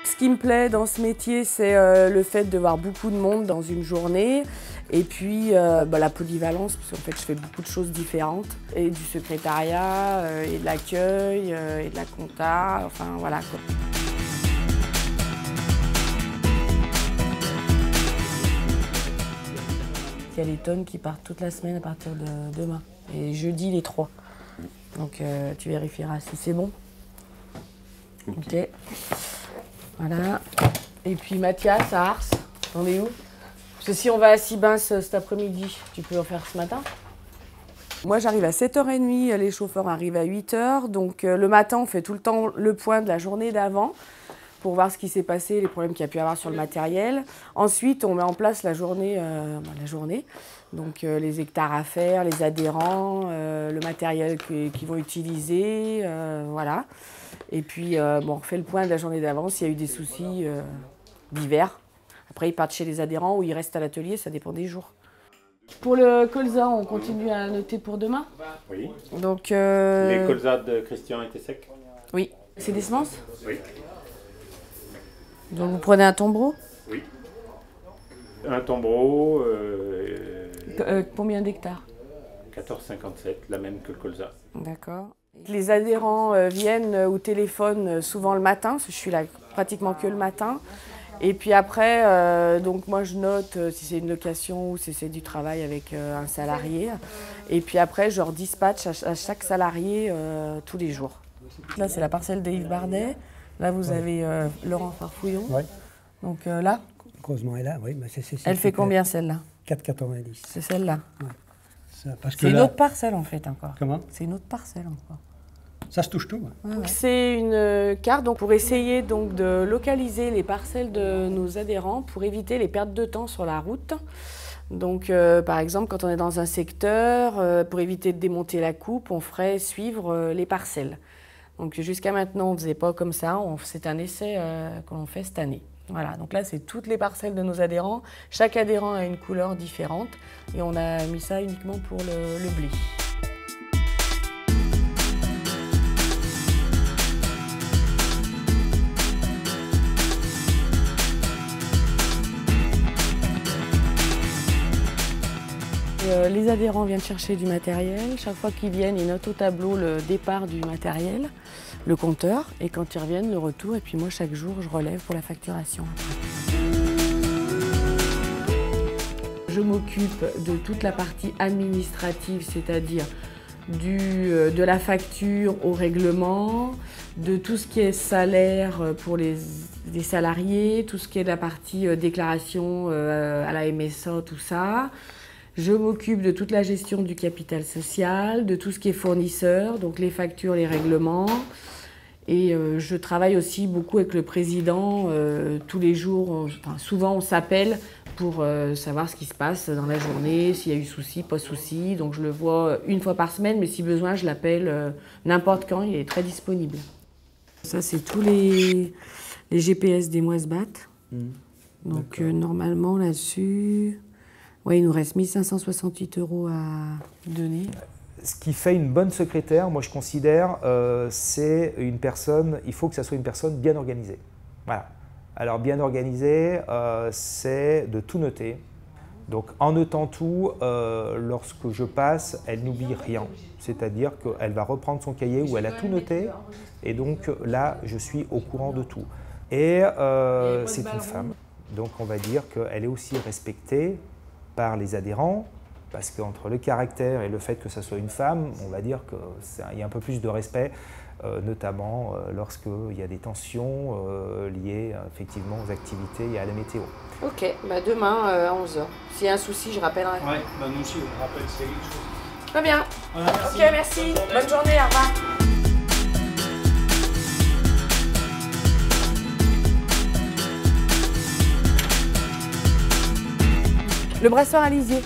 Ce qui me plaît dans ce métier, c'est le fait de voir beaucoup de monde dans une journée et puis la polyvalence, parce qu'en fait je fais beaucoup de choses différentes, et du secrétariat, et de l'accueil, et de la compta, enfin voilà quoi. Il y a les tonnes qui partent toute la semaine à partir de demain, et jeudi les 3. Donc tu vérifieras si c'est bon. Ok. Voilà. Et puis Mathias à Ars, on est où? Parce que si on va à Sibins cet après-midi, tu peux en faire ce matin? Moi j'arrive à 7h30, les chauffeurs arrivent à 8h. Donc le matin on fait tout le temps le point de la journée d'avant pour voir ce qui s'est passé, les problèmes qu'il y a pu y avoir sur le matériel. Ensuite on met en place la journée. Donc les hectares à faire, les adhérents, le matériel qu'ils vont utiliser, voilà. Et puis on fait le point de la journée d'avant s'il y a eu des soucis divers. Après ils partent chez les adhérents ou ils restent à l'atelier, ça dépend des jours. Pour le colza, on continue à noter pour demain? Oui. Donc, les colzas de Christian étaient secs? Oui. C'est des semences? Oui. Donc vous prenez un tombereau? Oui. Un tombereau. Combien d'hectares? 14,57, la même que le colza. D'accord. Les adhérents viennent au téléphone souvent le matin, parce que je suis là pratiquement que le matin. Et puis après, donc moi je note si c'est une location ou si c'est du travail avec un salarié. Et puis après, je leur dispatche à chaque salarié tous les jours. Là, c'est la parcelle de Yves Bardet. Là, vous avez Laurent Farfouillon. Oui. Donc là. Heureusement, elle est là, oui. Elle fait combien celle-là? 4,90. C'est celle-là. Ouais. C'est une autre parcelle en fait encore. Comment? C'est une autre parcelle encore. Ça se touche tout. Ouais. C'est une carte donc, pour essayer donc, de localiser les parcelles de nos adhérents pour éviter les pertes de temps sur la route. Donc par exemple, quand on est dans un secteur, pour éviter de démonter la coupe, on ferait suivre les parcelles. Donc jusqu'à maintenant, on ne faisait pas comme ça. C'est un essai qu'on fait cette année. Voilà, donc là, c'est toutes les parcelles de nos adhérents. Chaque adhérent a une couleur différente et on a mis ça uniquement pour le blé. Les adhérents viennent chercher du matériel. Chaque fois qu'ils viennent, ils notent au tableau le départ du matériel, le compteur, et quand ils reviennent, le retour. Et puis moi, chaque jour, je relève pour la facturation. Je m'occupe de toute la partie administrative, c'est-à-dire de la facture au règlement, de tout ce qui est salaire pour les salariés, tout ce qui est de la partie déclaration à la MSA, tout ça. Je m'occupe de toute la gestion du capital social, de tout ce qui est fournisseur, donc les factures, les règlements. Et je travaille aussi beaucoup avec le président tous les jours. Souvent, on s'appelle pour savoir ce qui se passe dans la journée, s'il y a eu souci, pas souci. Donc je le vois une fois par semaine, mais si besoin, je l'appelle n'importe quand, il est très disponible. Ça, c'est tous les GPS des Moisbat. Donc normalement, là-dessus... Oui, il nous reste 1 568 € à donner. Ce qui fait une bonne secrétaire, moi je considère, c'est une personne, il faut que ça soit une personne bien organisée. Voilà. Alors bien organisée, c'est de tout noter. Donc en notant tout, lorsque je passe, elle n'oublie rien. C'est-à-dire qu'elle va reprendre son cahier où elle a tout noté. Et donc là, je suis au courant de tout. Et c'est une femme. Donc on va dire qu'elle est aussi respectée par les adhérents, parce qu'entre le caractère et le fait que ça soit une femme, on va dire qu'il y a un peu plus de respect, notamment lorsqu'il y a des tensions liées effectivement aux activités et à la météo. Ok, bah demain à 11h. S'il y a un souci, je rappellerai. Oui, bah nous aussi, on rappelle s'il y a quelque chose. Très bien. Voilà, merci. Ok, merci. Bonne journée, au revoir. Le brasseur à lisier.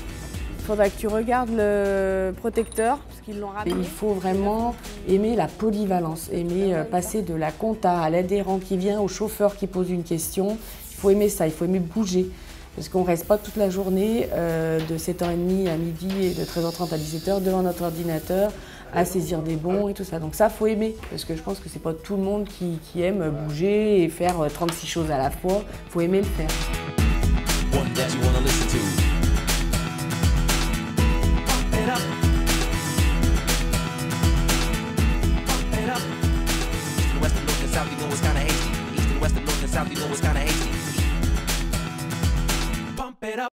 Il faudra que tu regardes le protecteur, parce qu'ils l'ont ramené. Il faut vraiment aimer la polyvalence, aimer passer de la compta à l'adhérent qui vient, au chauffeur qui pose une question. Il faut aimer ça, il faut aimer bouger. Parce qu'on ne reste pas toute la journée de 7h30 à midi et de 13h30 à 17h devant notre ordinateur à saisir des bons et tout ça. Donc ça, faut aimer, parce que je pense que c'est pas tout le monde qui aime bouger et faire 36 choses à la fois. Faut aimer le faire. One that you wanna listen to. Pump it up. Pump it up. East and west and north and south, you know it's kinda hasty. East and west and north and south, you know it's kinda hasty. Pump it up.